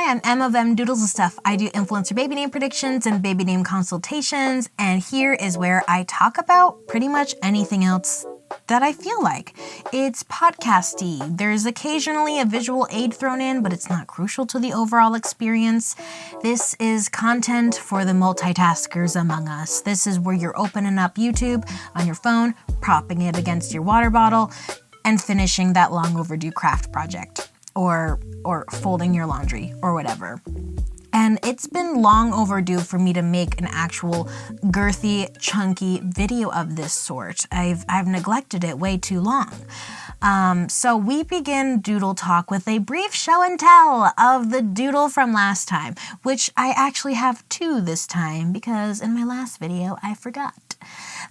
Hi, I'm Em of Doodles and Stuff. I do influencer baby name predictions and baby name consultations, and here is where I talk about pretty much anything else that I feel like. It's podcasty. There's occasionally a visual aid thrown in, but it's not crucial to the overall experience. This is content for the multitaskers among us. This is where you're opening up YouTube on your phone, propping it against your water bottle, and finishing that long overdue craft project. Or folding your laundry, or whatever. And it's been long overdue for me to make an actual girthy, chunky video of this sort. I've neglected it way too long. So we begin Doodle Talk with a brief show and tell of the doodle from last time, which I actually have two this time because in my last video I forgot.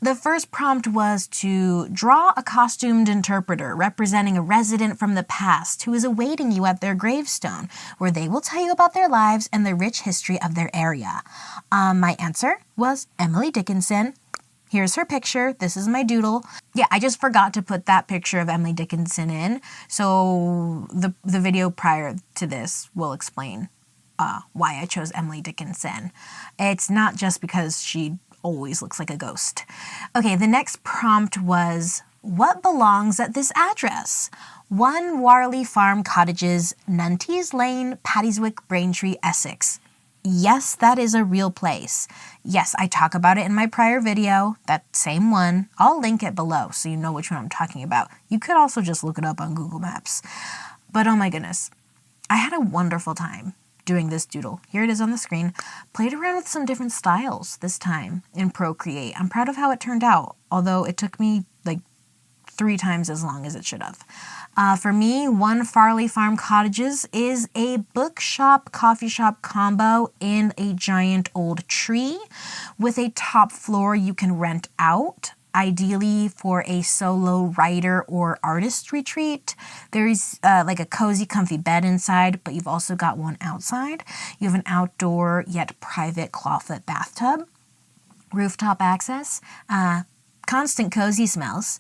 The first prompt was to draw a costumed interpreter representing a resident from the past who is awaiting you at their gravestone, where they will tell you about their lives and the rich history of their area. My answer was Emily Dickinson. Here's her picture. This is my doodle. Yeah, I just forgot to put that picture of Emily Dickinson in, so the video prior to this will explain why I chose Emily Dickinson. It's not just because she always looks like a ghost. Okay, the next prompt was, what belongs at this address? 1 Warley Farm Cottages, Nunties Lane, Pattyswick, Braintree, Essex. Yes, that is a real place. Yes, I talk about it in my prior video, that same one. I'll link it below so you know which one I'm talking about. You could also just look it up on Google Maps. But oh my goodness, I had a wonderful time doing this doodle. Here it is on the screen. Played around with some different styles this time in Procreate. I'm proud of how it turned out, although it took me like 3 times as long as it should have. For me, 1 Farley Farm Cottages is a bookshop, coffee shop combo in a giant old tree with a top floor you can rent out, ideally for a solo writer or artist retreat. There's like a cozy, comfy bed inside, but you've also got one outside. You have an outdoor yet private clawfoot bathtub, rooftop access, constant cozy smells,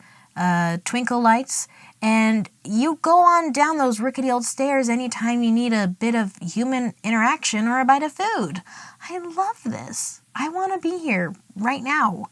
twinkle lights, and you go on down those rickety old stairs anytime you need a bit of human interaction or a bite of food. I love this. I want to be here right now.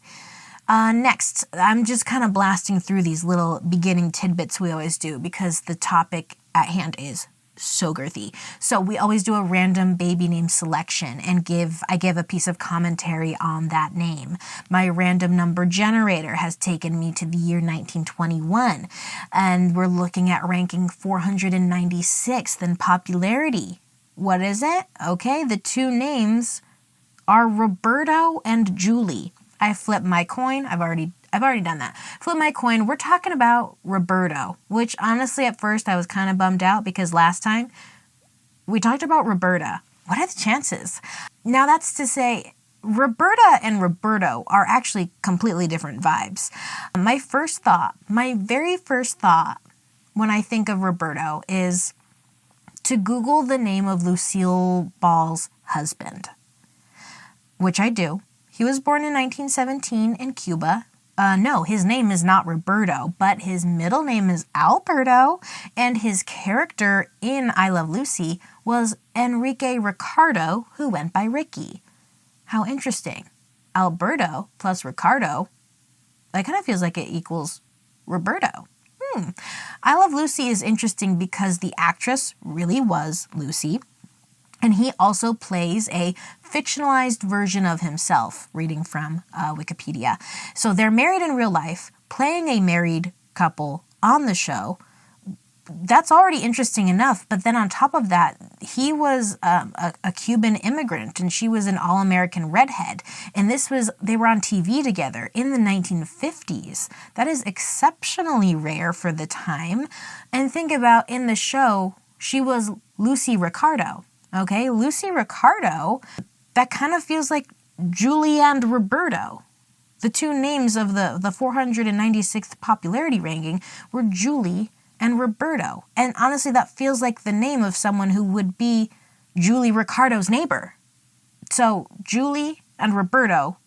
Next, I'm just kind of blasting through these little beginning tidbits we always do because the topic at hand is so girthy. So we always do a random baby name selection and I give a piece of commentary on that name. My random number generator has taken me to the year 1921, and we're looking at ranking 496th in popularity. What is it? Okay, the 2 names are Roberto and Julie. I flipped my coin. I've already done that. Flip my coin. We're talking about Roberto, which honestly at first I was kind of bummed out because last time we talked about Roberta. What are the chances? Now that's to say, Roberta and Roberto are actually completely different vibes. My very first thought when I think of Roberto is to Google the name of Lucille Ball's husband, which I do. He was born in 1917 in Cuba. No, his name is not Roberto, but his middle name is Alberto, and his character in I Love Lucy was Enrique Ricardo, who went by Ricky. How interesting. Alberto plus Ricardo, that kind of feels like it equals Roberto. I Love Lucy is interesting because the actress really was Lucy, and he also plays a fictionalized version of himself, reading from Wikipedia. So they're married in real life, playing a married couple on the show. That's already interesting enough, but then on top of that, he was a Cuban immigrant, and she was an all-American redhead. And they were on TV together in the 1950s. That is exceptionally rare for the time. And think about, in the show, she was Lucy Ricardo. Okay, Lucy Ricardo, that kind of feels like Julie and Roberto. The 2 names of the 496th popularity ranking were Julie and Roberto. And honestly, that feels like the name of someone who would be Julie Ricardo's neighbor. So Julie and Roberto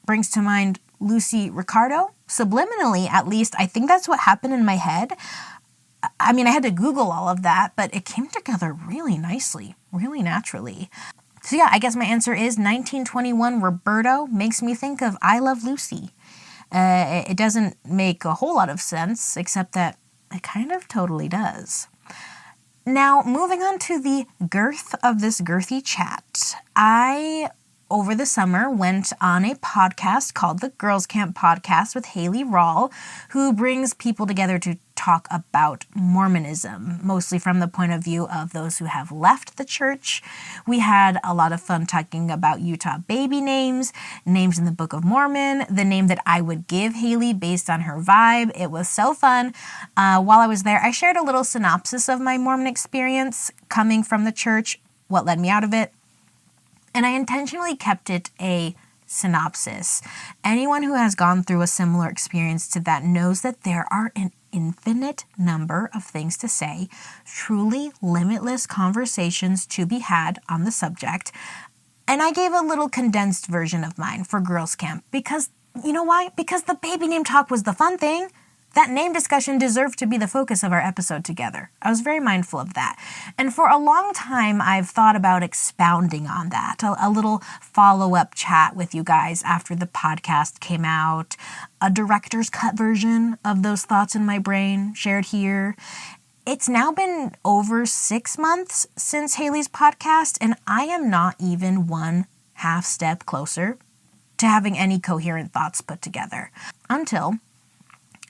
brings to mind Lucy Ricardo. Subliminally, at least, I think that's what happened in my head. I mean, I had to Google all of that, but it came together really nicely, really naturally. So yeah, I guess my answer is 1921 Roberto makes me think of I Love Lucy. It doesn't make a whole lot of sense, except that it kind of totally does. Now, moving on to the girth of this girthy chat. I, over the summer, went on a podcast called the Girlscamp podcast with Hayley Rawle, who brings people together to talk about Mormonism, mostly from the point of view of those who have left the church. We had a lot of fun talking about Utah baby names, names in the Book of Mormon, the name that I would give Hayley based on her vibe. It was so fun. While I was there, I shared a little synopsis of my Mormon experience coming from the church, what led me out of it, and I intentionally kept it a synopsis. Anyone who has gone through a similar experience to that knows that there are an infinite number of things to say, truly limitless conversations to be had on the subject. And I gave a little condensed version of mine for Girls Camp because, you know why? Because the baby name talk was the fun thing. That name discussion deserved to be the focus of our episode together. I was very mindful of that. And for a long time, I've thought about expounding on that, a little follow-up chat with you guys after the podcast came out, a director's cut version of those thoughts in my brain shared here. It's now been over 6 months since Hayley's podcast, and I am not even one half step closer to having any coherent thoughts put together. Until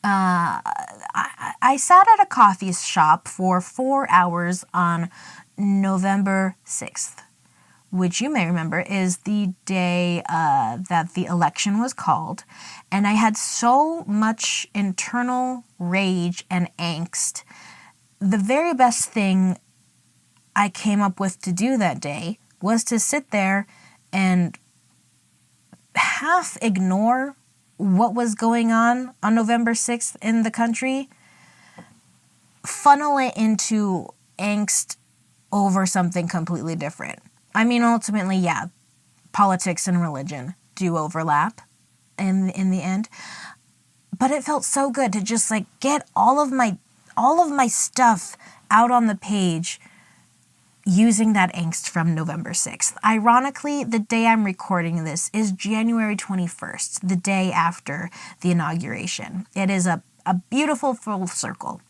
I sat at a coffee shop for 4 hours on November 6th, which you may remember is the day that the election was called. And I had so much internal rage and angst. The very best thing I came up with to do that day was to sit there and half ignore what was going on November 6th in the country, funnel it into angst over something completely different. I mean, ultimately, yeah, politics and religion do overlap in the end, but it felt so good to just like get all of my stuff out on the page using that angst from November 6th. Ironically, the day I'm recording this is January 21st, the day after the inauguration. It is a beautiful full circle.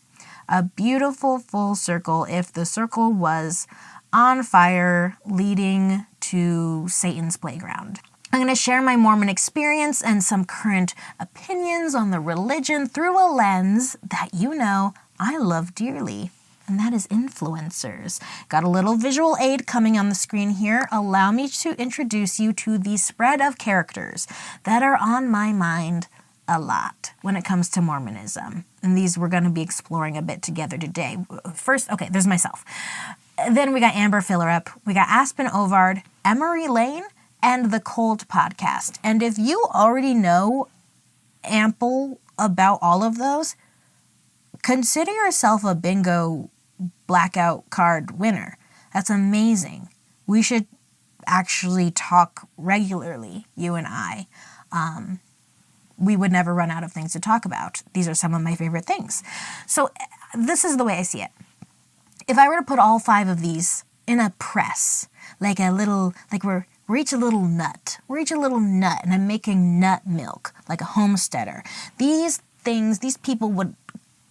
A beautiful full circle if the circle was on fire leading to Satan's playground. I'm going to share my Mormon experience and some current opinions on the religion through a lens that you know I love dearly. And that is influencers. Got a little visual aid coming on the screen here. Allow me to introduce you to the spread of characters that are on my mind a lot when it comes to Mormonism. And these we're going to be exploring a bit together today. First, okay, there's myself. Then we got Amber Fillerup. We got Aspen Ovard, Emory Lane, and the Cold Podcast. And if you already know ample about all of those, consider yourself a bingo blackout card winner. That's amazing. We should actually talk regularly, you and I. We would never run out of things to talk about. These are some of my favorite things. So this is the way I see it. If I were to put all 5 of these in a press, like we're each a little nut. We're each a little nut, and I'm making nut milk, like a homesteader. These people would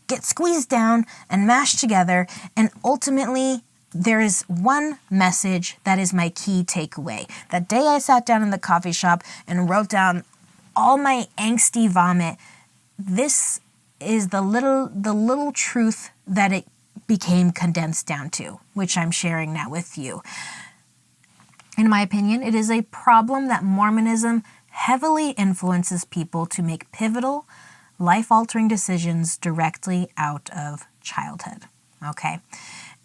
get squeezed down and mashed together, and ultimately there is one message that is my key takeaway. That day I sat down in the coffee shop and wrote down all my angsty vomit. This is the little truth that it became condensed down to, which I'm sharing now with you. In my opinion, it is a problem that Mormonism heavily influences people to make pivotal, life-altering decisions directly out of childhood, okay?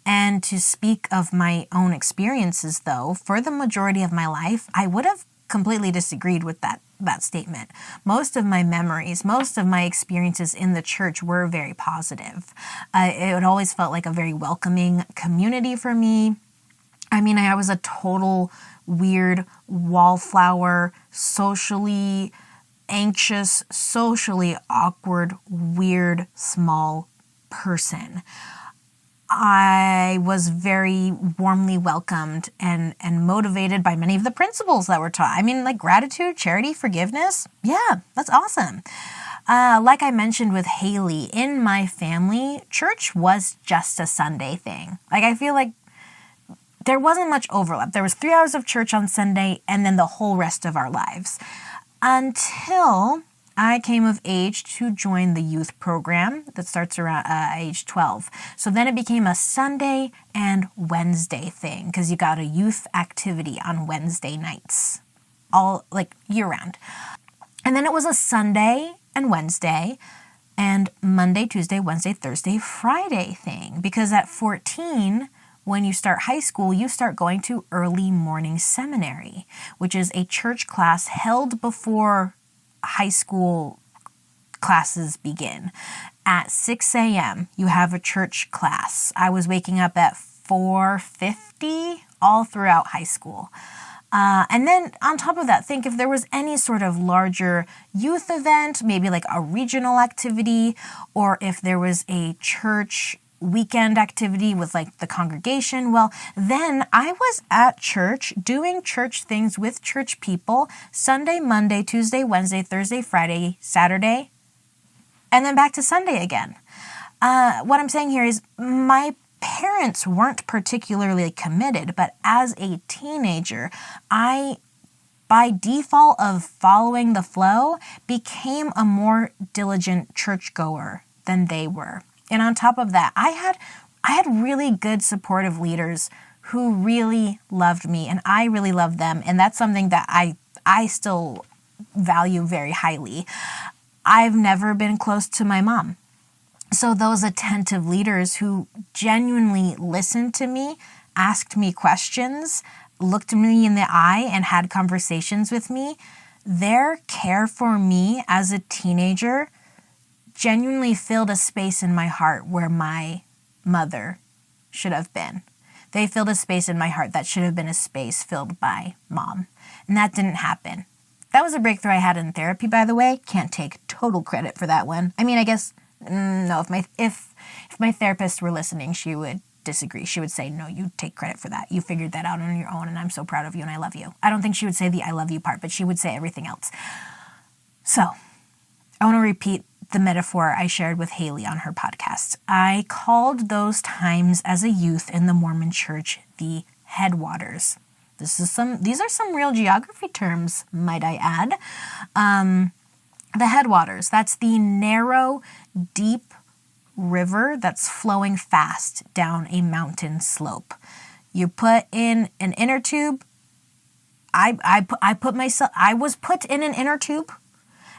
And to speak of my own experiences, though, for the majority of my life, I would have completely disagreed with that statement. Most of my memories, most of my experiences in the church were very positive. It always felt like a very welcoming community for me. I mean, I was a total weird wallflower, socially anxious, socially awkward, weird, small person. I was very warmly welcomed and motivated by many of the principles that were taught. I mean, like gratitude, charity, forgiveness. Yeah, that's awesome. Like I mentioned with Hayley, in my family, church was just a Sunday thing. Like, I feel like there wasn't much overlap. There was 3 hours of church on Sunday and then the whole rest of our lives. Until I came of age to join the youth program that starts around age 12. So then it became a Sunday and Wednesday thing because you got a youth activity on Wednesday nights, all like year round. And then it was a Sunday and Wednesday and Monday, Tuesday, Wednesday, Thursday, Friday thing. Because at 14, when you start high school, you start going to early morning seminary, which is a church class held before high school classes begin. At 6 a.m., you have a church class. I was waking up at 4:50 all throughout high school. And then on top of that, think if there was any sort of larger youth event, maybe like a regional activity, or if there was a church weekend activity with like the congregation, well, then I was at church doing church things with church people Sunday, Monday, Tuesday, Wednesday, Thursday, Friday, Saturday, and then back to Sunday again. What I'm saying here is my parents weren't particularly committed, but as a teenager, I, by default of following the flow, became a more diligent churchgoer than they were. And on top of that, I had really good supportive leaders who really loved me, and I really loved them, and that's something that I still value very highly. I've never been close to my mom. So those attentive leaders who genuinely listened to me, asked me questions, looked me in the eye and had conversations with me, their care for me as a teenager genuinely filled a space in my heart where my mother should have been. They filled a space in my heart that should have been a space filled by mom. And that didn't happen. That was a breakthrough I had in therapy, by the way. Can't take total credit for that one. I mean, I guess, no, if my therapist were listening, she would disagree. She would say, no, you take credit for that. You figured that out on your own, and I'm so proud of you, and I love you. I don't think she would say the I love you part, but she would say everything else. So, I want to repeat the metaphor I shared with Hayley on her podcast. I called those times as a youth in the Mormon church the headwaters. These are some real geography terms, might I add. The headwaters, that's the narrow, deep river that's flowing fast down a mountain slope. You put in an inner tube. I was put in an inner tube,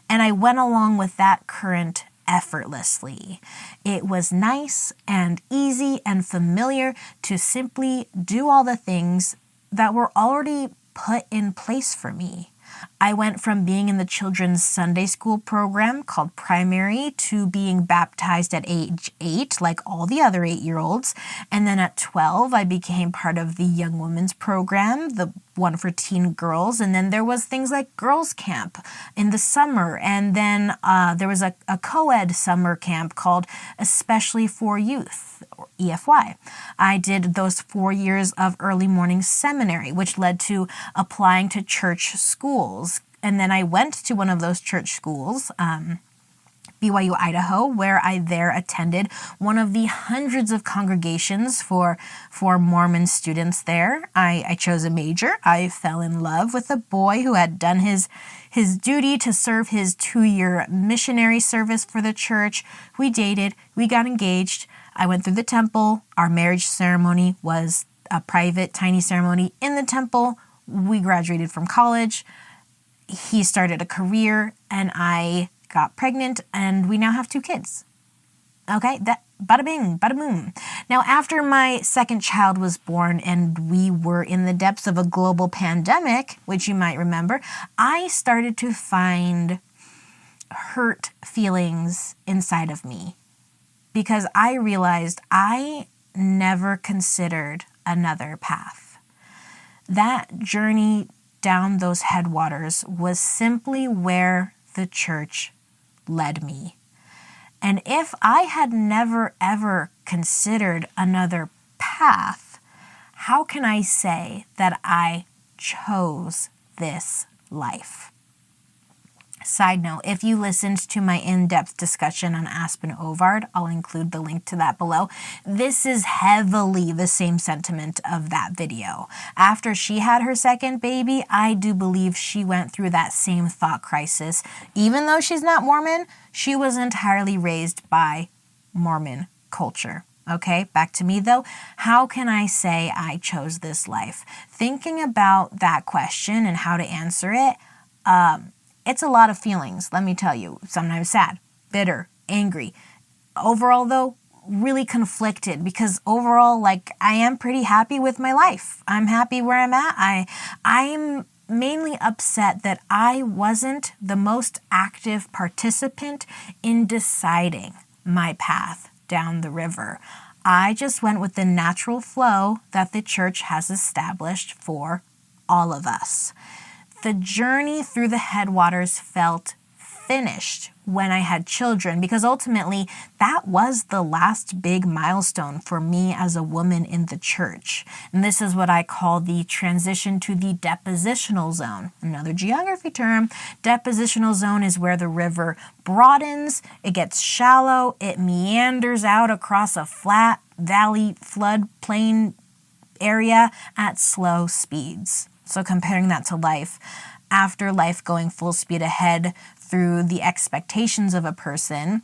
and I went along with that current effortlessly. It was nice and easy and familiar to simply do all the things that were already put in place for me. I went from being in the children's Sunday school program called primary to being baptized at age 8, like all the other 8-year-olds. And then at 12, I became part of the young women's program, the one for teen girls. And then there was things like Girlscamp in the summer. And then there was a co-ed summer camp called Especially for Youth, or EFY. I did those 4 years of early morning seminary, which led to applying to church schools. And then I went to one of those church schools, BYU, Idaho, where I there attended one of the hundreds of congregations for Mormon students there. I chose a major. I fell in love with a boy who had done his duty to serve his 2-year missionary service for the church. We dated. We got engaged. I went through the temple. Our marriage ceremony was a private, tiny ceremony in the temple. We graduated from college. He started a career, and I got pregnant, and we now have 2 kids. Okay, that bada bing, bada boom. Now, after my second child was born and we were in the depths of a global pandemic, which you might remember, I started to find hurt feelings inside of me because I realized I never considered another path. That journey down those headwaters was simply where the church led me. And if I had never ever considered another path, how can I say that I chose this life? Side note, if you listened to my in-depth discussion on Aspen Ovard, I'll include the link to that below. This is heavily the same sentiment of that video. After she had her second baby, I do believe she went through that same thought crisis. Even though she's not Mormon, she was entirely raised by Mormon culture. Okay, back to me though. How can I say I chose this life? Thinking about that question and how to answer it, it's a lot of feelings, let me tell you. Sometimes sad, bitter, angry. Overall, though, really conflicted because overall, I am pretty happy with my life. I'm happy where I'm at. I'm mainly upset that I wasn't the most active participant in deciding my path down the river. I just went with the natural flow that the church has established for all of us. The journey through the headwaters felt finished when I had children because ultimately that was the last big milestone for me as a woman in the church. And this is what I call the transition to the depositional zone. Another geography term. Depositional zone is where the river broadens, it gets shallow, it meanders out across a flat valley floodplain area at slow speeds. So comparing that to life, after life going full speed ahead through the expectations of a person,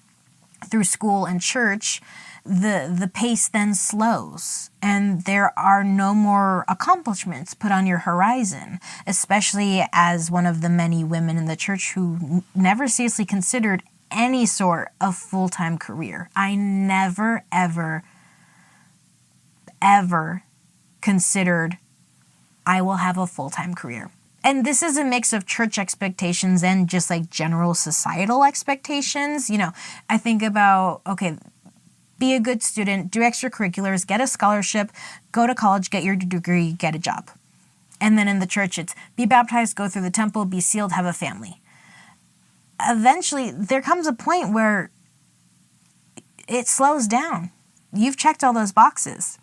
through school and church, the pace then slows and there are no more accomplishments put on your horizon, especially as one of the many women in the church who never seriously considered any sort of full-time career. I never, ever considered I will have a full-time career. And this is a mix of church expectations and just general societal expectations. I think about, okay, be a good student, do extracurriculars, get a scholarship, go to college, get your degree, get a job. And then in the church, it's be baptized, go through the temple, be sealed, have a family. Eventually, there comes a point where it slows down. You've checked all those boxes.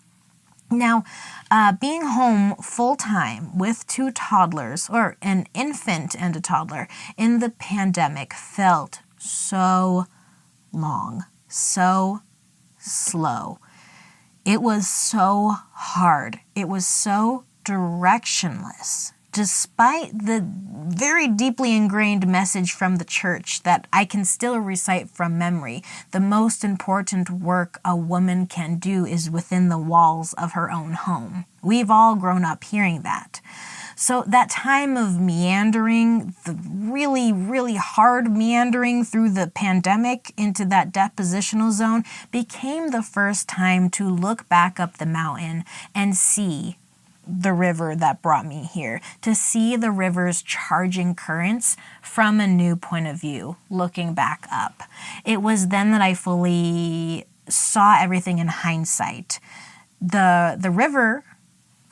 Now, being home full-time with two toddlers, or an infant and a toddler, in the pandemic felt so long, so slow. It was so hard. It was so directionless. Despite the very deeply ingrained message from the church that I can still recite from memory, the most important work a woman can do is within the walls of her own home. We've all grown up hearing that. So that time of meandering, the really, really hard meandering through the pandemic into that depositional zone became the first time to look back up the mountain and see the river that brought me here, to see the river's charging currents from a new point of view, looking back up. It was then that I fully saw everything in hindsight. The river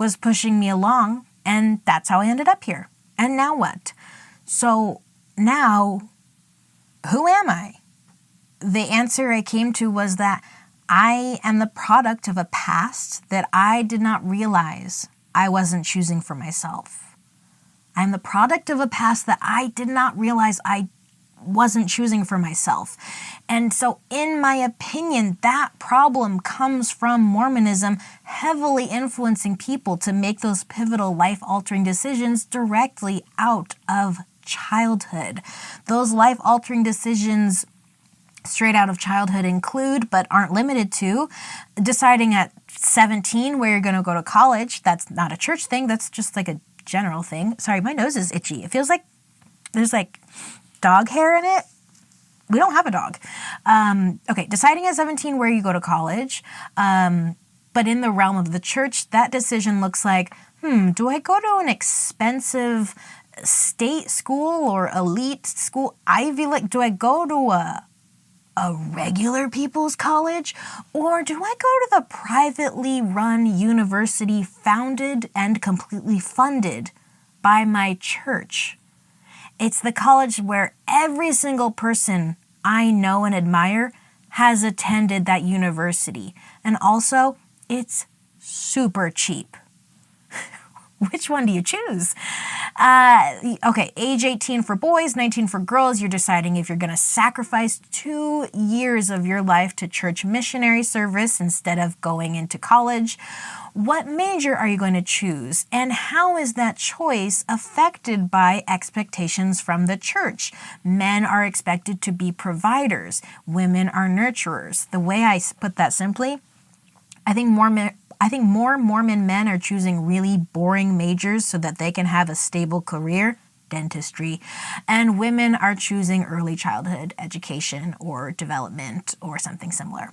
was pushing me along, and that's how I ended up here. And now what? So now, who am I? The answer I came to was that I am the product of a past that I did not realize I wasn't choosing for myself. I'm the product of a past that I did not realize I wasn't choosing for myself. And so, in my opinion, that problem comes from Mormonism heavily influencing people to make those pivotal life-altering decisions directly out of childhood. Those life-altering decisions straight out of childhood include, but aren't limited to, deciding at 17 where you're going to go to college. That's not a church thing. That's just a general thing. Sorry, my nose is itchy. It feels like there's dog hair in it. We don't have a dog. Okay, deciding at 17 where you go to college. But in the realm of the church, that decision looks like, do I go to an expensive state school or elite school, Ivy League? Do I go to a regular people's college? Or do I go to the privately run university founded and completely funded by my church? It's the college where every single person I know and admire has attended that university. And also, it's super cheap. Which one do you choose? Okay, age 18 for boys, 19 for girls. You're deciding if you're going to sacrifice 2 years of your life to church missionary service instead of going into college. What major are you going to choose? And how is that choice affected by expectations from the church? Men are expected to be providers. Women are nurturers. The way I put that simply, I think more Mormon men are choosing really boring majors so that they can have a stable career, dentistry, and women are choosing early childhood education or development or something similar,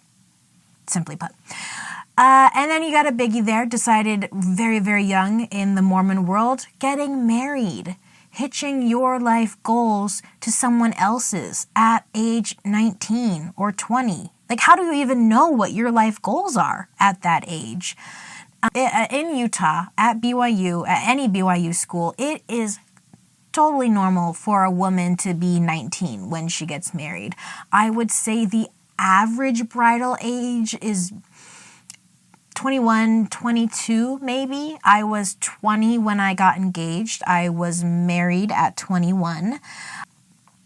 simply put. And then you got a biggie there, decided very, very young in the Mormon world, getting married, hitching your life goals to someone else's at age 19 or 20. Like, how do you even know what your life goals are at that age? In Utah, at BYU, at any BYU school, it is totally normal for a woman to be 19 when she gets married. I would say the average bridal age is 21, 22 maybe. I was 20 when I got engaged. I was married at 21.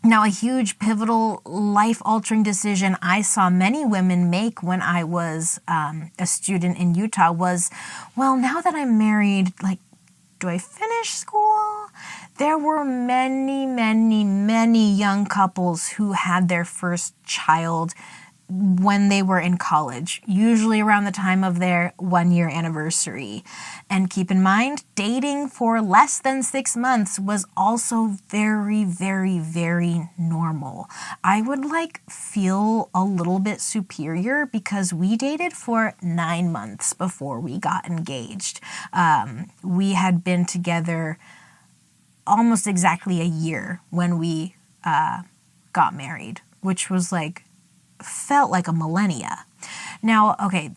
Now, a huge, pivotal, life-altering decision I saw many women make when I was a student in Utah was, well, now that I'm married, like, do I finish school? There were many, many, many young couples who had their first child when they were in college, usually around the time of their 1-year anniversary. And keep in mind, dating for less than 6 months was also very, very, very normal. I would feel a little bit superior because we dated for 9 months before we got engaged. We had been together almost exactly a year when we got married, which was felt like a millennia. Now, okay,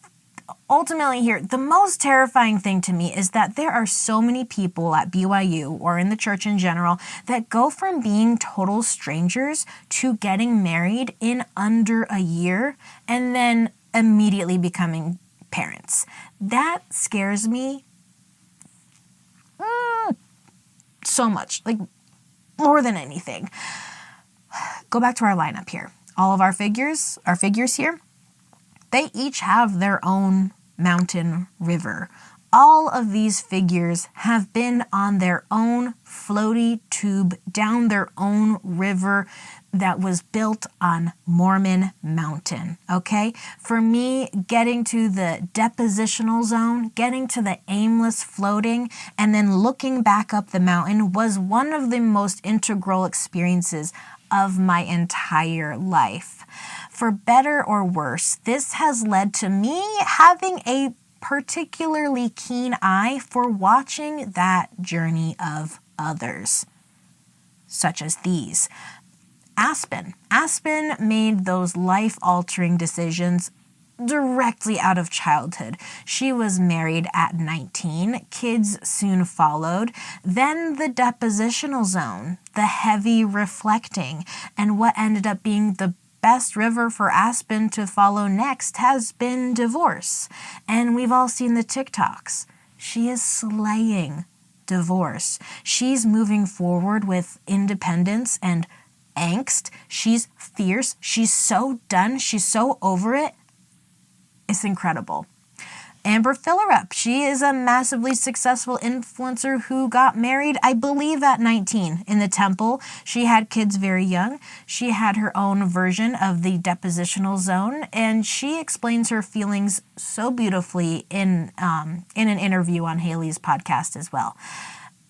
ultimately here, the most terrifying thing to me is that there are so many people at BYU or in the church in general that go from being total strangers to getting married in under a year and then immediately becoming parents. That scares me so much, more than anything. Go back to our lineup here. All of our figures here, they each have their own mountain river. All of these figures have been on their own floaty tube down their own river that was built on Mormon Mountain, okay? For me, getting to the depositional zone, getting to the aimless floating, and then looking back up the mountain was one of the most integral experiences of my entire life. For better or worse, this has led to me having a particularly keen eye for watching that journey of others, such as these. Aspen made those life-altering decisions directly out of childhood. She was married at 19, kids soon followed, then the depositional zone, the heavy reflecting, and what ended up being the best river for Aspen to follow next has been divorce. And we've all seen the TikToks. She is slaying divorce. She's moving forward with independence and angst. She's fierce. She's so done. She's so over it. It's incredible. Amber Fillerup, she is a massively successful influencer who got married, I believe, at 19 in the temple. She had kids very young. She had her own version of the depositional zone, and she explains her feelings so beautifully in an interview on Hayley's podcast as well.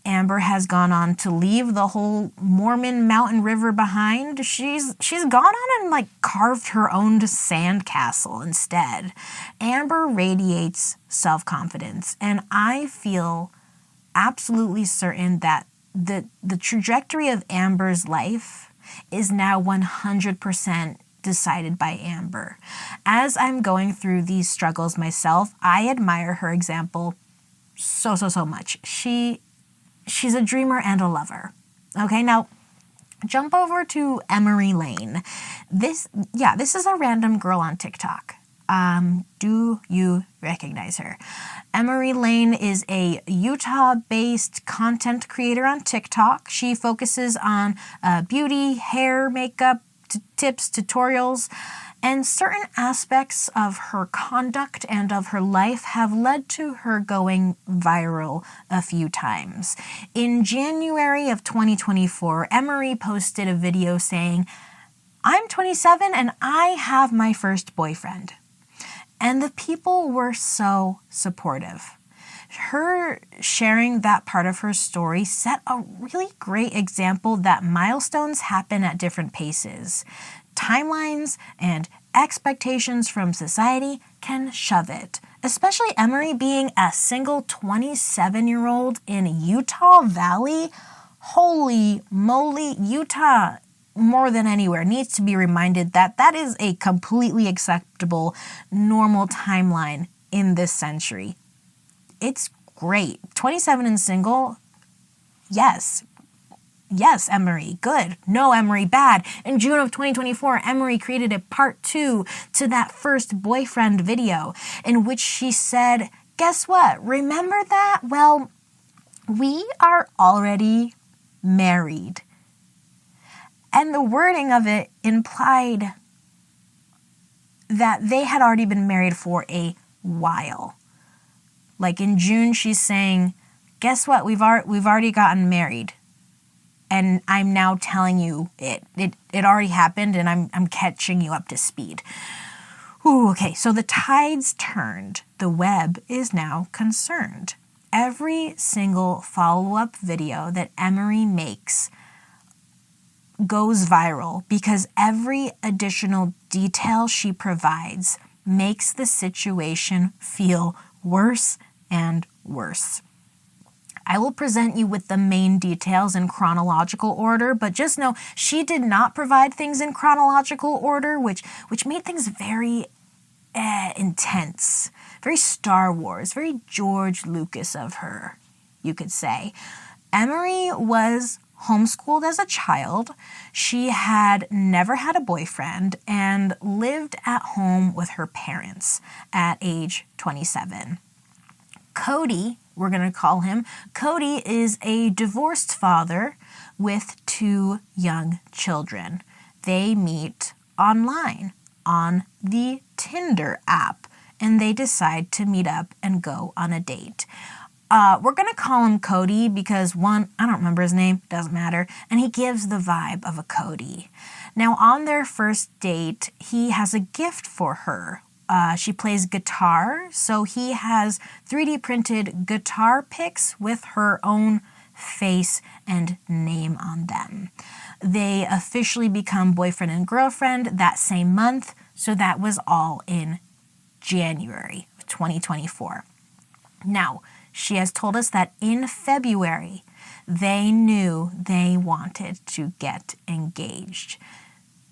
Amber has gone on to leave the whole Mormon mountain river behind. She's gone on and carved her own sand castle instead. Amber radiates self-confidence, and I feel absolutely certain that the trajectory of Amber's life is now 100% decided by Amber. As I'm going through these struggles myself, I admire her example so much. She's a dreamer and a lover. Okay, now, jump over to Emory Lane. This is a random girl on TikTok. Do you recognize her? Emory Lane is a Utah-based content creator on TikTok. She focuses on beauty, hair, makeup, tips, tutorials, and certain aspects of her conduct and of her life have led to her going viral a few times. In January of 2024, Emory posted a video saying, "I'm 27 and I have my first boyfriend." And the people were so supportive. Her sharing that part of her story set a really great example that milestones happen at different paces. Timelines and expectations from society can shove it. Especially Emory being a single 27-year-old in Utah Valley. Holy moly, Utah, more than anywhere, needs to be reminded that that is a completely acceptable, normal timeline in this century. It's great. 27 and single, yes. Yes, Emory, good. No, Emory, bad. In June of 2024, Emory created a part 2 to that first boyfriend video in which she said, guess what? Remember that? Well, we are already married. And the wording of it implied that they had already been married for a while. Like in June, she's saying, guess what? We've already gotten married. And I'm now telling you it already happened, and I'm catching you up to speed. Ooh, okay, so the tides turned. The web is now concerned. Every single follow-up video that Emory makes goes viral because every additional detail she provides makes the situation feel worse and worse. I will present you with the main details in chronological order, but just know she did not provide things in chronological order, which made things very intense, very Star Wars, very George Lucas of her, you could say. Emory was homeschooled as a child. She had never had a boyfriend and lived at home with her parents at age 27. Cody, we're going to call him, Cody is a divorced father with 2 young children. They meet online on the Tinder app, and they decide to meet up and go on a date. We're going to call him Cody because, one, I don't remember his name, doesn't matter, and he gives the vibe of a Cody. Now, on their first date, he has a gift for her. She plays guitar, so he has 3D printed guitar picks with her own face and name on them. They officially become boyfriend and girlfriend that same month, so that was all in January of 2024. Now, she has told us that in February, they knew they wanted to get engaged.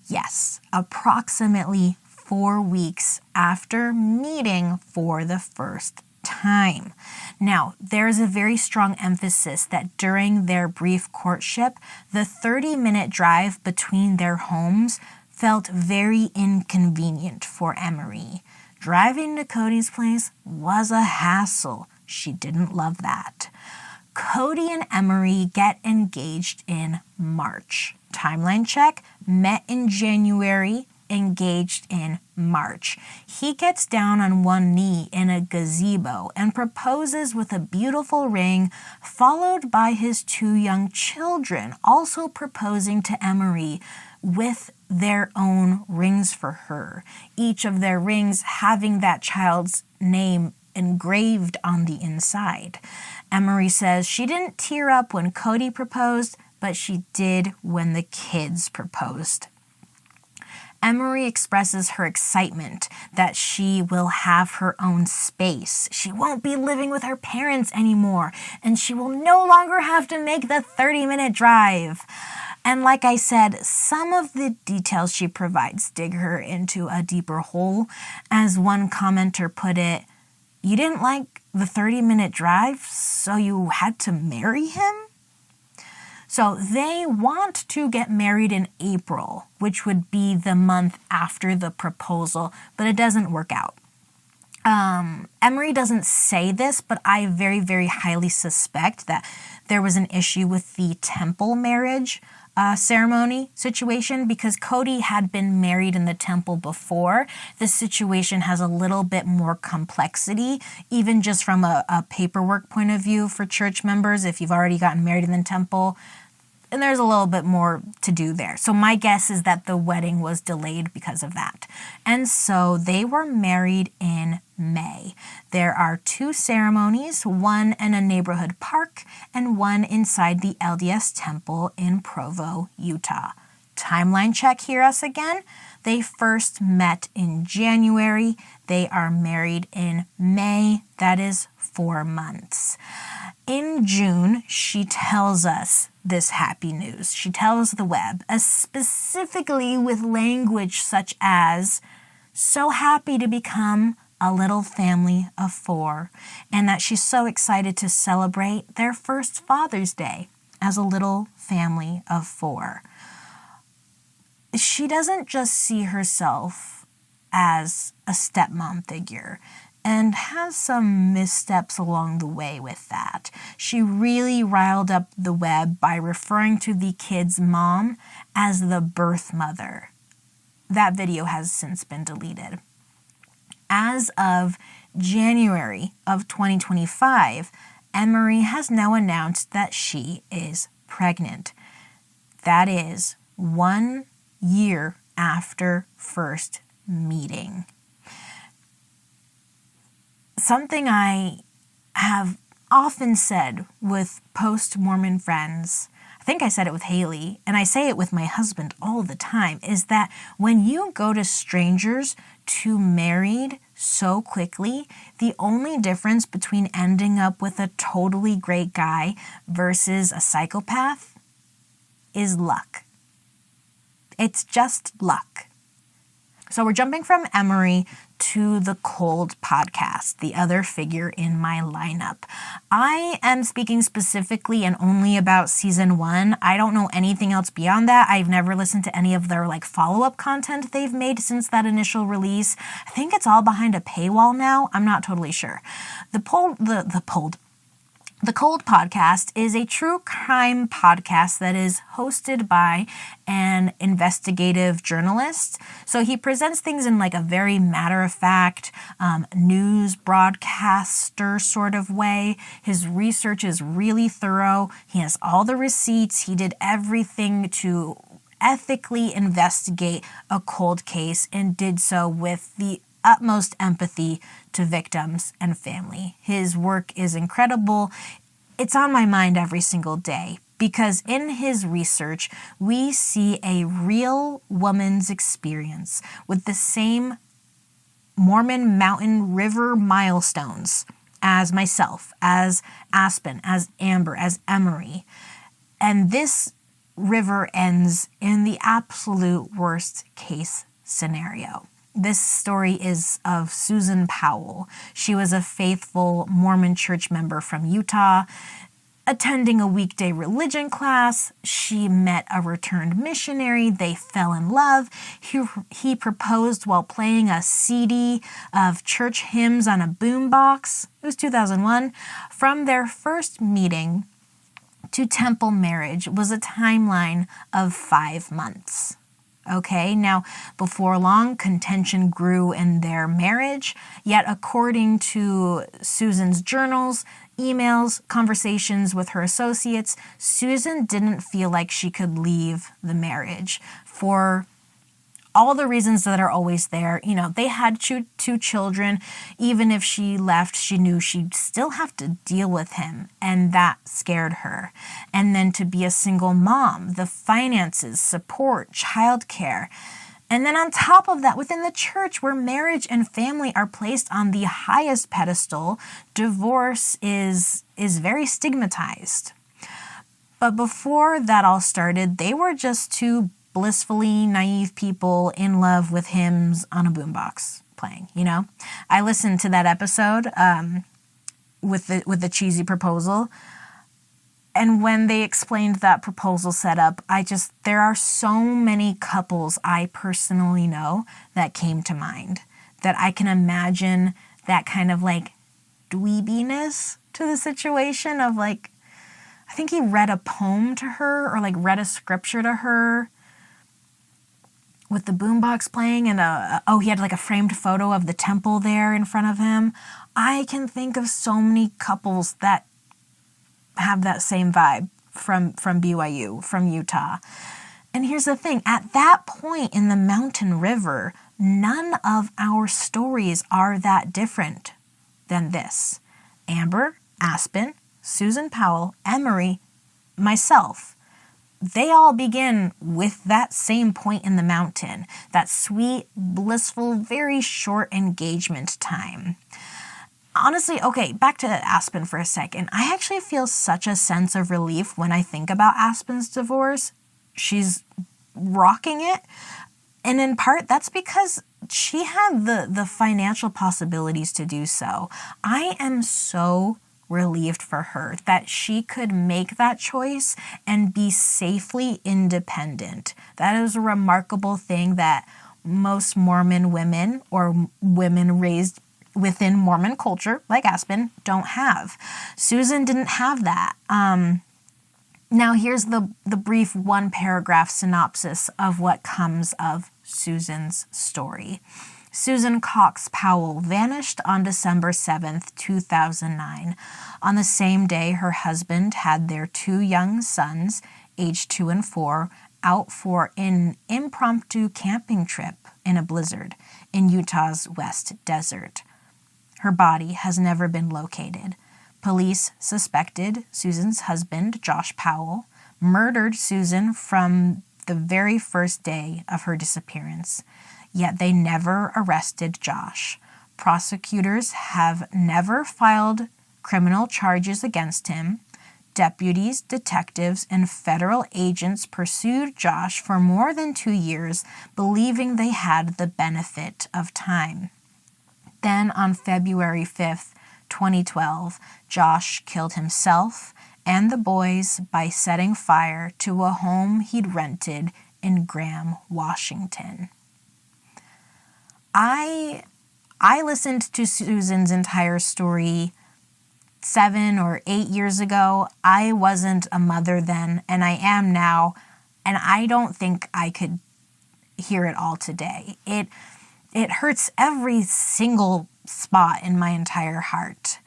Yes, approximately 4 weeks after meeting for the first time. Now, there's a very strong emphasis that during their brief courtship, the 30-minute drive between their homes felt very inconvenient for Emory. Driving to Cody's place was a hassle. She didn't love that. Cody and Emory get engaged in March. Timeline check, met in January, engaged in March. He gets down on one knee in a gazebo and proposes with a beautiful ring, followed by his 2 young children also proposing to Emory with their own rings for her, each of their rings having that child's name engraved on the inside. Emory says she didn't tear up when Cody proposed, but she did when the kids proposed. Emory expresses her excitement that she will have her own space. She won't be living with her parents anymore, and she will no longer have to make the 30-minute drive. And like I said, some of the details she provides dig her into a deeper hole. As one commenter put it, "You didn't like the 30-minute drive, so you had to marry him?" So they want to get married in April, which would be the month after the proposal, but it doesn't work out. Emory doesn't say this, but I very, very highly suspect that there was an issue with the temple marriage ceremony situation, because Cody had been married in the temple before. This situation has a little bit more complexity, even just from a paperwork point of view for church members. If you've already gotten married in the temple, and there's a little bit more to do there. So my guess is that the wedding was delayed because of that. And so they were married in May. There are 2 ceremonies, one in a neighborhood park and one inside the LDS temple in Provo, Utah. Timeline check here us again. They first met in January. They are married in May. That is 4 months. In June, she tells us this happy news. She tells the web, specifically with language such as, so happy to become a little family of 4, and that she's so excited to celebrate their first Father's Day as a little family of 4. She doesn't just see herself as a stepmom figure, and has some missteps along the way with that. She really riled up the web by referring to the kid's mom as the birth mother. That video has since been deleted. As of January of 2025, Emory has now announced that she is pregnant. That is 1 year after first meeting. Something I have often said with post-Mormon friends, I think I said it with Hayley, and I say it with my husband all the time, is that when you go to strangers to married so quickly, the only difference between ending up with a totally great guy versus a psychopath is luck. It's just luck. So we're jumping from Emory to the Cold podcast, the other figure in my lineup. I am speaking specifically and only about season 1. I don't know anything else beyond that. I've never listened to any of their follow-up content they've made since that initial release. I think it's all behind a paywall now. I'm not totally sure. The Cold podcast is a true crime podcast that is hosted by an investigative journalist. So he presents things in a very matter-of-fact news broadcaster sort of way. His research is really thorough. He has all the receipts. He did everything to ethically investigate a cold case and did so with the utmost empathy to victims and family. His work is incredible. It's on my mind every single day because in his research, we see a real woman's experience with the same Mormon mountain river milestones as myself, as Aspen, as Amber, as Emory. And this river ends in the absolute worst case scenario. This story is of Susan Powell. She was a faithful Mormon church member from Utah. Attending a weekday religion class, she met a returned missionary. They fell in love. He proposed while playing a CD of church hymns on a boombox. It was 2001. From their first meeting to temple marriage was a timeline of 5 months. Okay, now before long, contention grew in their marriage, yet according to Susan's journals, emails, conversations with her associates, Susan didn't feel like she could leave the marriage for all the reasons that are always there. They had two children. Even if she left, she knew she'd still have to deal with him, and that scared her. And then to be a single mom, the finances, support, childcare. And then on top of that, within the church where marriage and family are placed on the highest pedestal, divorce is very stigmatized. But before that all started, they were just two blissfully naive people in love with hymns on a boombox playing, I listened to that episode with the cheesy proposal. And when they explained that proposal setup, there are so many couples I personally know that came to mind, that I can imagine that kind of like dweebiness to the situation of like, I think he read a poem to her or like read a scripture to her with the boombox playing and he had like a framed photo of the temple there in front of him. I can think of so many couples that have that same vibe from BYU, from Utah. And here's the thing, at that point in the mountain river, none of our stories are that different than this. Amber, Aspen, Susan Powell, Emory, myself, they all begin with that same point in the mountain, that sweet, blissful, very short engagement time. Honestly, okay, back to Aspen for a second. I actually feel such a sense of relief when I think about Aspen's divorce. She's rocking it. And in part, that's because she had the financial possibilities to do so. I am so relieved for her that she could make that choice and be safely independent. That is a remarkable thing that most Mormon women or women raised within Mormon culture, like Aspen, don't have. Susan didn't have that. Now here's the brief one-paragraph synopsis of what comes of Susan's story. Susan Cox Powell vanished on December 7th, 2009. On the same day, her husband had their 2 young sons, aged 2 and 4, out for an impromptu camping trip in a blizzard in Utah's West Desert. Her body has never been located. Police suspected Susan's husband, Josh Powell, murdered Susan from the very first day of her disappearance. Yet they never arrested Josh. Prosecutors have never filed criminal charges against him. Deputies, detectives, and federal agents pursued Josh for more than 2 years, believing they had the benefit of time. Then on February 5th, 2012, Josh killed himself and the boys by setting fire to a home he'd rented in Graham, Washington. I listened to Susan's entire story 7 or 8 years ago. I wasn't a mother then, and I am now, and I don't think I could hear it all today. It hurts every single spot in my entire heart.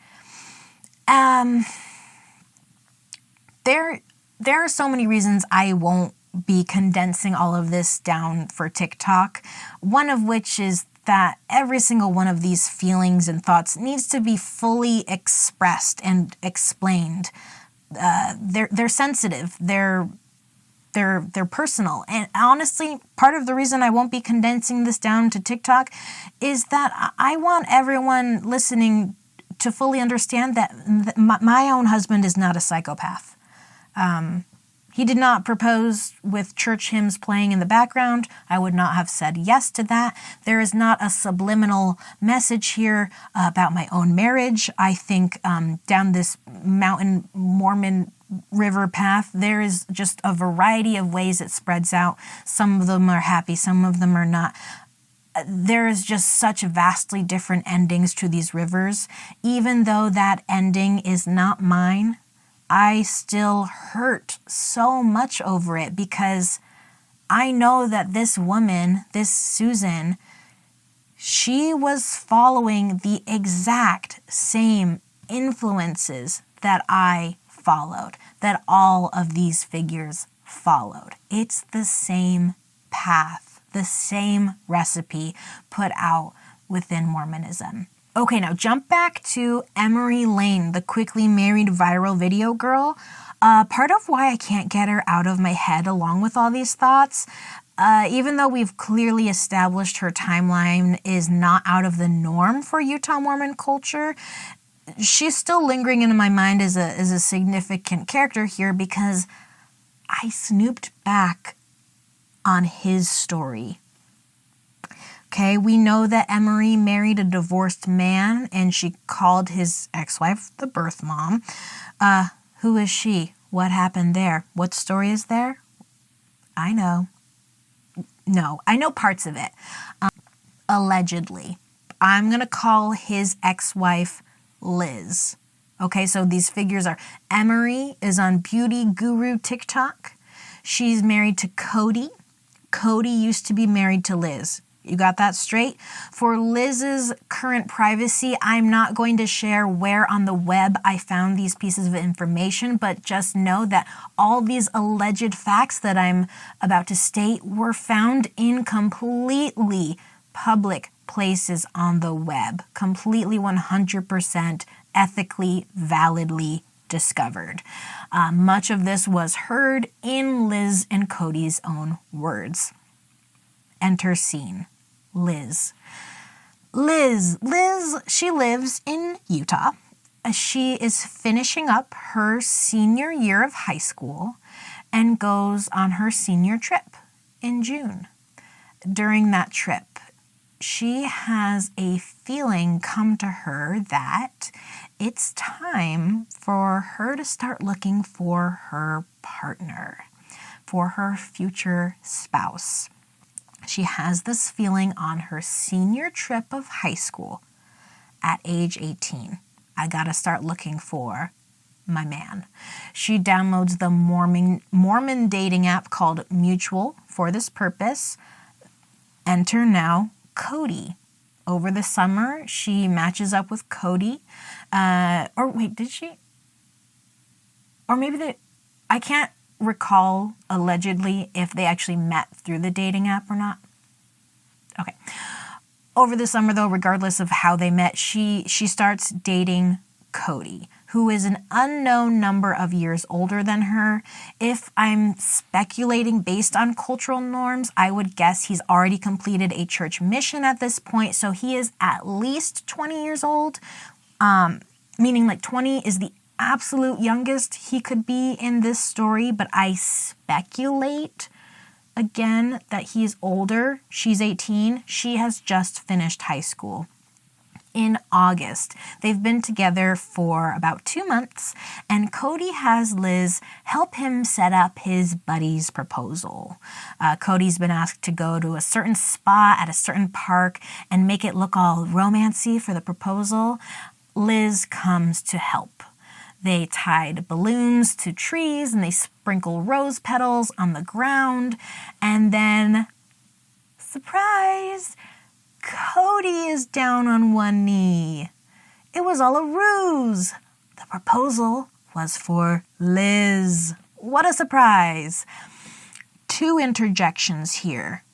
There are so many reasons I won't be condensing all of this down for TikTok, one of which is that every single one of these feelings and thoughts needs to be fully expressed and explained. They're sensitive. They're personal. And honestly, part of the reason I won't be condensing this down to TikTok is that I want everyone listening to fully understand that my own husband is not a psychopath. He did not propose with church hymns playing in the background. I would not have said yes to that. There is not a subliminal message here about my own marriage. I think down this mountain Mormon river path, there is just a variety of ways it spreads out. Some of them are happy, some of them are not. There is just such vastly different endings to these rivers. Even though that ending is not mine, I still hurt so much over it because I know that this woman, this Susan, she was following the exact same influences that I followed, that all of these figures followed. It's the same path, the same recipe put out within Mormonism. Okay, now jump back to Emory Lane, the quickly married viral video girl. Part of why I can't get her out of my head along with all these thoughts, even though we've clearly established her timeline is not out of the norm for Utah Mormon culture, she's still lingering in my mind as a significant character here because I snooped back on his story. Okay, we know that Emory married a divorced man and she called his ex-wife the birth mom. Who is she? What happened there? What story is there? I know. No, I know parts of it. Allegedly. I'm going to call his ex-wife Liz. Okay, so these figures are Emory is on Beauty Guru TikTok. She's married to Cody. Cody used to be married to Liz. You got that straight? For Liz's current privacy, I'm not going to share where on the web I found these pieces of information, but just know that all these alleged facts that I'm about to state were found in completely public places on the web. Completely 100% ethically, validly discovered. Much of this was heard in Liz and Cody's own words. Enter scene. Liz, she lives in Utah. She is finishing up her senior year of high school and goes on her senior trip in June. During that trip, she has a feeling come to her that it's time for her to start looking for her partner, for her future spouse. She has this feeling on her senior trip of high school at age 18. I gotta start looking for my man. She downloads the Mormon dating app called Mutual for this purpose. Enter now Cody. Over the summer, she matches up with Cody. Did she? Or maybe I can't recall allegedly if they actually met through the dating app or not. Okay. Over the summer, though, regardless of how they met, she starts dating Cody, who is an unknown number of years older than her. If I'm speculating based on cultural norms, I would guess he's already completed a church mission at this point, so he is at least 20 years old, meaning like 20 is the absolute youngest he could be in this story, but I speculate again that he's older. She's 18. She has just finished high school. In August, they've been together for about 2 months, and Cody has Liz help him set up his buddy's proposal. Cody's been asked to go to a certain spot at a certain park and make it look all romancy for the proposal. Liz comes to help. They tied balloons to trees and they sprinkle rose petals on the ground. And then, surprise, Cody is down on one knee. It was all a ruse. The proposal was for Liz. What a surprise. 2 interjections here.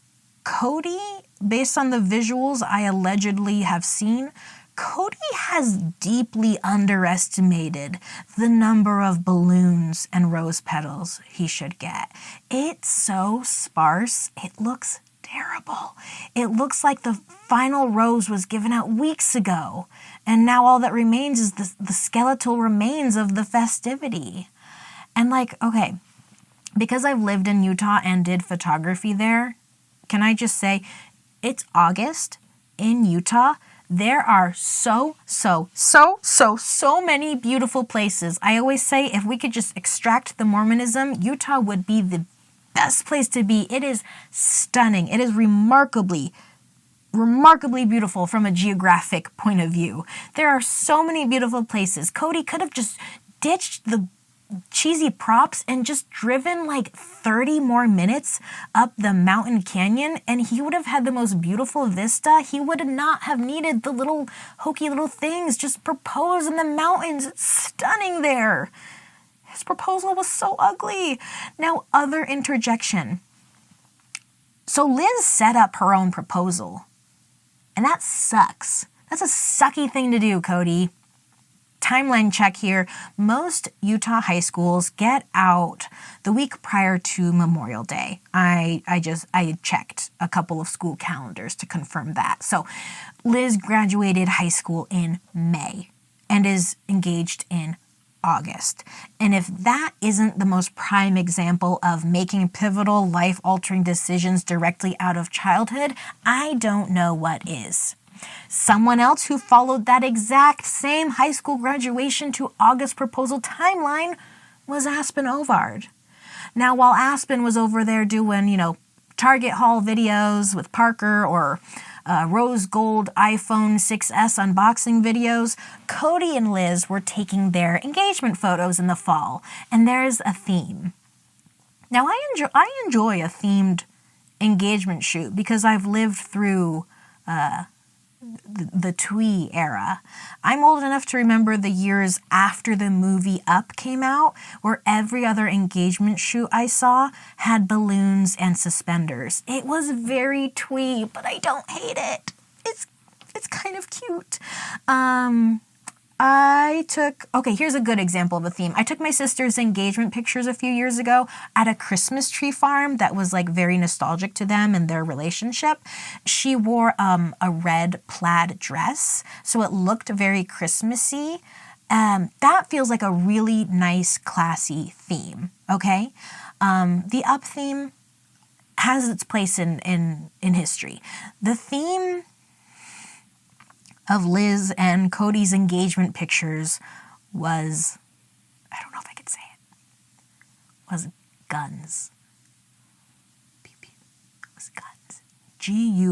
Cody, based on the visuals I allegedly have seen, Cody has deeply underestimated the number of balloons and rose petals he should get. It's so sparse, it looks terrible. It looks like the final rose was given out weeks ago, and now all that remains is the skeletal remains of the festivity. And okay, because I've lived in Utah and did photography there, can I just say, it's August in Utah. There are so many beautiful places. I always say if we could just extract the Mormonism, Utah would be the best place to be. It is stunning. It is remarkably beautiful from a geographic point of view. There are so many beautiful places. Cody could have just ditched the cheesy props and just driven 30 more minutes up the mountain canyon, and he would have had the most beautiful vista. He would not have needed the little hokey little things. Just propose in the mountains. It's stunning there. His proposal was so ugly. Now, other interjection. So Liz set up her own proposal, and that sucks. That's a sucky thing to do, Cody. Timeline check here. Most Utah high schools get out the week prior to Memorial Day. I checked a couple of school calendars to confirm that. So Liz graduated high school in May and is engaged in August. And if that isn't the most prime example of making pivotal, life-altering decisions directly out of childhood, I don't know what is. Someone else who followed that exact same high school graduation to August proposal timeline was Aspen Ovard. Now, while Aspen was over there doing, Target haul videos with Parker or rose gold iPhone 6S unboxing videos, Cody and Liz were taking their engagement photos in the fall, and there's a theme. Now, I enjoy a themed engagement shoot because I've lived through the twee era. I'm old enough to remember the years after the movie Up came out, where every other engagement shoot I saw had balloons and suspenders. It was very twee, but I don't hate it. It's kind of cute. Here's a good example of a theme. I took my sister's engagement pictures a few years ago at a Christmas tree farm that was like very nostalgic to them and their relationship. She wore a red plaid dress, so it looked very Christmassy. That feels like a really nice, classy theme, okay? The Up theme has its place in history. The theme of Liz and Cody's engagement pictures was, I don't know if I could say it, was guns. Pew, pew. It was guns.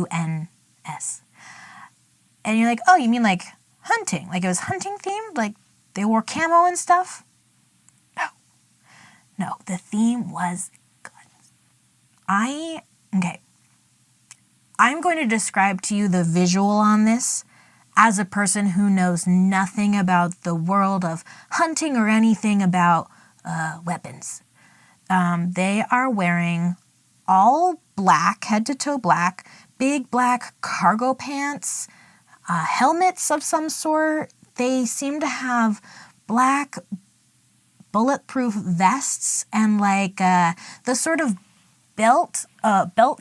Guns. And you're like, oh, you mean like hunting? Like it was hunting themed? Like they wore camo and stuff? No, the theme was guns. I'm going to describe to you the visual on this as a person who knows nothing about the world of hunting or anything about weapons. They are wearing all black, head to toe black, big black cargo pants, helmets of some sort. They seem to have black bulletproof vests and like the sort of belt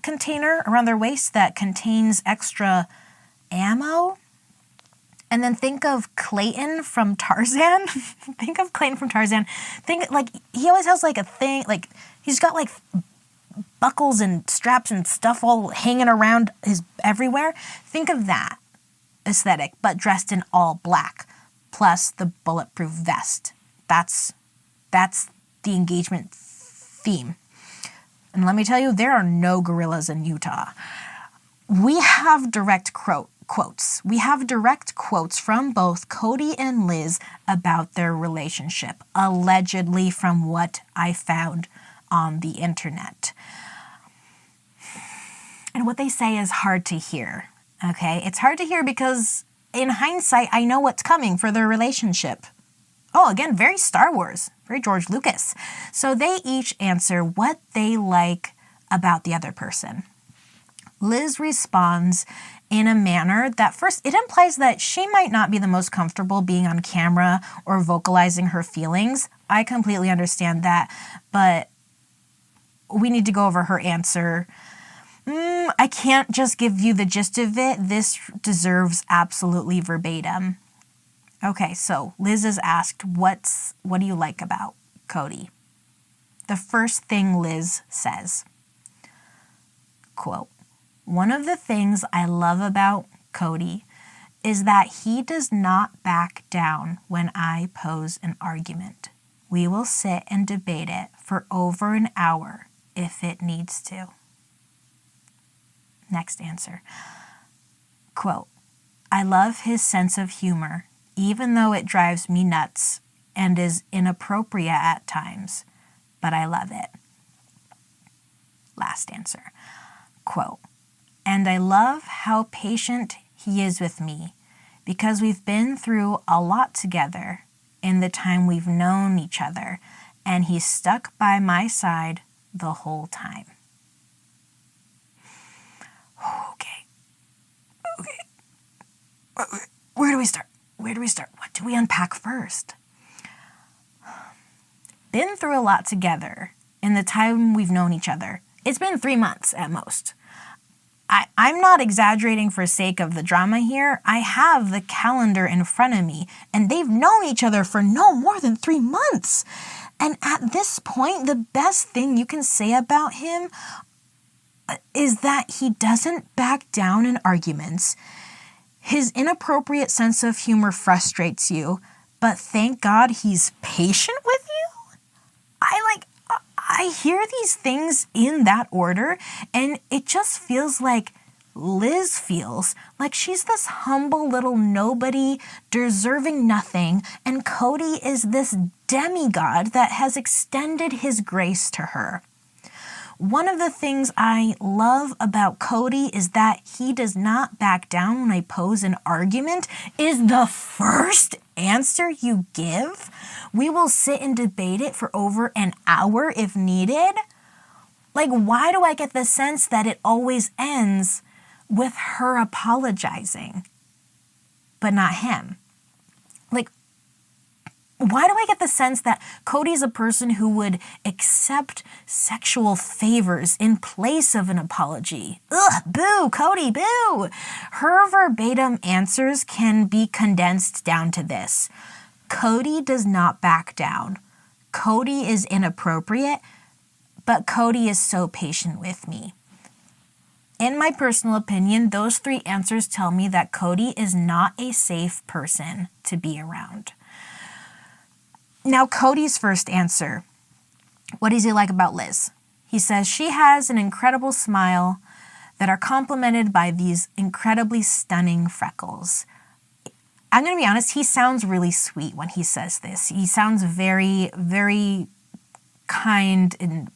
container around their waist that contains extra ammo. And then think of Clayton from Tarzan. Think like he always has like a thing, like he's got like buckles and straps and stuff all hanging around his everywhere. Think of that aesthetic, but dressed in all black, plus the bulletproof vest. That's the engagement theme. And let me tell you, there are no gorillas in Utah. We have direct quotes. We have direct quotes from both Cody and Liz about their relationship, allegedly from what I found on the internet. And what they say is hard to hear, okay? It's hard to hear because in hindsight, I know what's coming for their relationship. Oh, again, very Star Wars, very George Lucas. So they each answer what they like about the other person. Liz responds in a manner that first, it implies that she might not be the most comfortable being on camera or vocalizing her feelings. I completely understand that, but we need to go over her answer. I can't just give you the gist of it. This deserves absolutely verbatim. Okay, so Liz is asked, what do you like about Cody? The first thing Liz says, quote, "One of the things I love about Cody is that he does not back down when I pose an argument. We will sit and debate it for over an hour if it needs to." Next answer. Quote, "I love his sense of humor, even though it drives me nuts and is inappropriate at times, but I love it." Last answer. Quote, "And I love how patient he is with me because we've been through a lot together in the time we've known each other, and he's stuck by my side the whole time." Okay. Where do we start? What do we unpack first? Been through a lot together in the time we've known each other. It's been 3 months at most. I'm not exaggerating for sake of the drama here. I have the calendar in front of me, and they've known each other for no more than 3 months. And at this point, the best thing you can say about him is that he doesn't back down in arguments. His inappropriate sense of humor frustrates you, but thank God he's patient with you? I hear these things in that order, and it just feels like Liz feels like she's this humble little nobody deserving nothing, and Cody is this demigod that has extended his grace to her. One of the things I love about Cody is that he does not back down when I pose an argument. Is the first answer you give. We will sit and debate it for over an hour if needed. Like, why do I get the sense that it always ends with her apologizing, but not him? Like, why do I get the sense that Cody's a person who would accept sexual favors in place of an apology? Ugh, boo, Cody, boo! Her verbatim answers can be condensed down to this. Cody does not back down. Cody is inappropriate, but Cody is so patient with me. In my personal opinion, those three answers tell me that Cody is not a safe person to be around. Now, Cody's first answer. What does he like about Liz? He says she has an incredible smile that are complemented by these incredibly stunning freckles. I'm going to be honest, he sounds really sweet when he says this. He sounds very, very kind and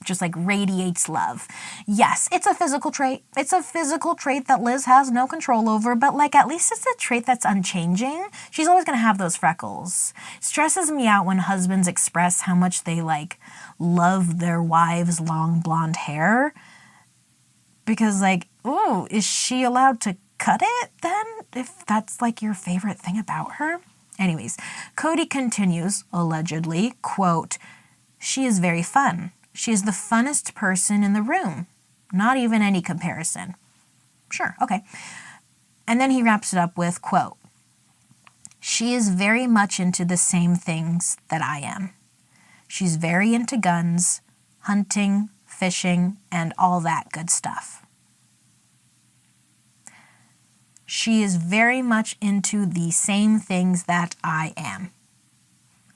just radiates love. Yes, it's a physical trait. It's a physical trait that Liz has no control over, but at least it's a trait that's unchanging. She's always going to have those freckles. It stresses me out when husbands express how much they love their wives' long blonde hair. Because ooh, is she allowed to cut it then? If that's your favorite thing about her? Anyways, Cody continues, allegedly, quote, "She is very fun. She is the funnest person in the room. Not even any comparison." Sure, okay. And then he wraps it up with, quote, "She is very much into the same things that I am. She's very into guns, hunting, fishing, and all that good stuff." She is very much into the same things that I am.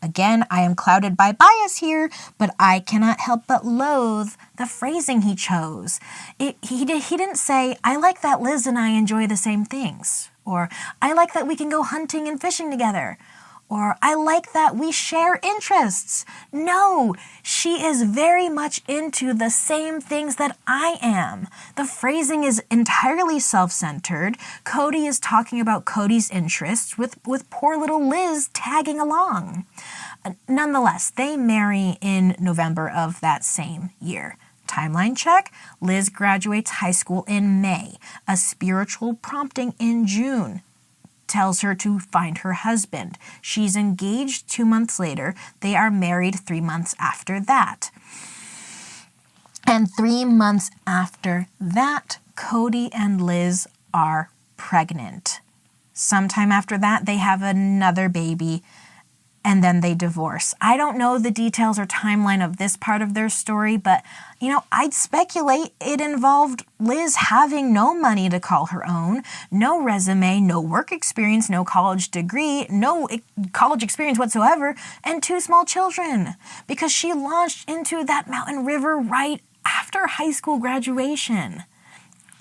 Again, I am clouded by bias here, but I cannot help but loathe the phrasing he chose. He didn't say, "I like that Liz and I enjoy the same things," or "I like that we can go hunting and fishing together," or "I like that we share interests." No, she is very much into the same things that I am. The phrasing is entirely self-centered. Cody is talking about Cody's interests with poor little Liz tagging along. Nonetheless, they marry in November of that same year. Timeline check. Liz graduates high school in May. A spiritual prompting in June tells her to find her husband. She's engaged 2 months later. They are married 3 months after that. And 3 months after that, Cody and Liz are pregnant. Sometime after that, they have another baby, and then they divorce. I don't know the details or timeline of this part of their story, but, I'd speculate it involved Liz having no money to call her own, no resume, no work experience, no college degree, no college experience whatsoever, and 2 small children, because she launched into that mountain river right after high school graduation.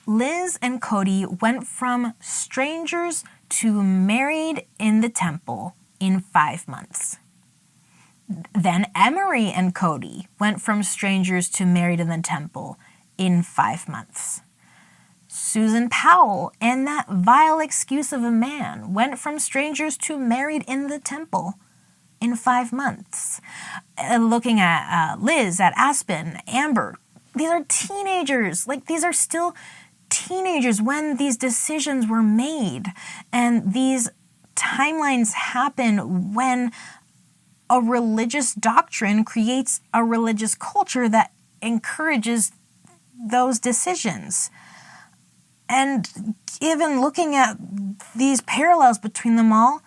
Liz and Cody went from strangers to married in the temple in 5 months. Then Emory and Cody went from strangers to married in the temple in 5 months. Susan Powell and that vile excuse of a man went from strangers to married in the temple in 5 months. Looking at Liz, at Aspen, Amber, these are teenagers. These are still teenagers when these decisions were made. And these timelines happen when a religious doctrine creates a religious culture that encourages those decisions. And even looking at these parallels between them all,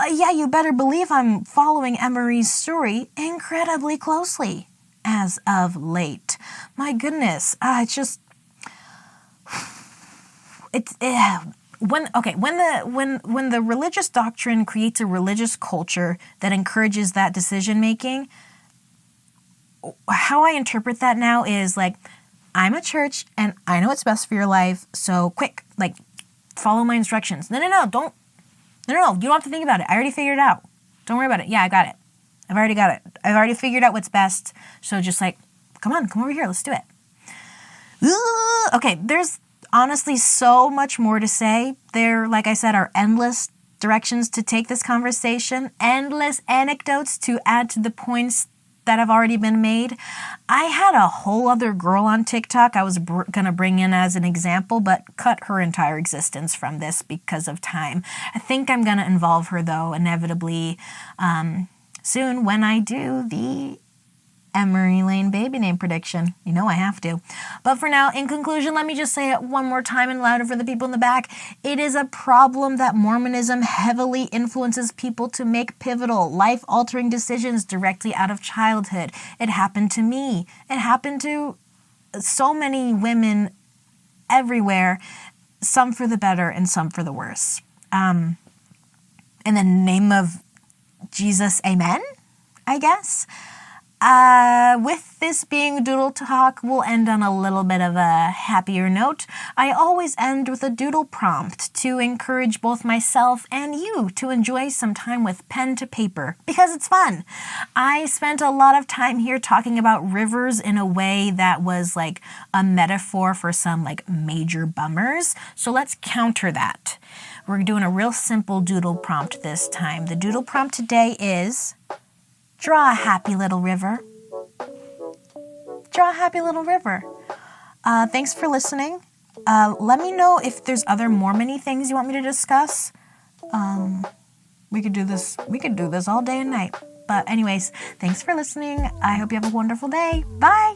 you better believe I'm following Emory's story incredibly closely as of late. My goodness, when the religious doctrine creates a religious culture that encourages that decision making, how I interpret that now is like, I'm a church and I know what's best for your life. So quick, like, follow my instructions. No, you don't have to think about it. I already figured it out. Don't worry about it. Yeah, I got it. I've already got it. I've already figured out what's best. So just like, come over here. Let's do it. Okay, there's honestly so much more to say. There, like I said, are endless directions to take this conversation, endless anecdotes to add to the points that have already been made. I had a whole other girl on TikTok I was going to bring in as an example, but cut her entire existence from this because of time. I think I'm going to involve her, though, inevitably soon when I do the Emory Lane baby name prediction. You know I have to. But for now, in conclusion, let me just say it one more time and louder for the people in the back. It is a problem that Mormonism heavily influences people to make pivotal, life-altering decisions directly out of childhood. It happened to me. It happened to so many women everywhere, some for the better and some for the worse. In the name of Jesus, amen, I guess. With this being Doodle Talk, we'll end on a little bit of a happier note. I always end with a doodle prompt to encourage both myself and you to enjoy some time with pen to paper, because it's fun. I spent a lot of time here talking about rivers in a way that was like a metaphor for some like major bummers, so let's counter that. We're doing a real simple doodle prompt this time. The doodle prompt today is: draw a happy little river. Draw a happy little river. Thanks for listening. Let me know if there's other Mormon-y things you want me to discuss. We could do this all day and night. But anyways, thanks for listening. I hope you have a wonderful day. Bye.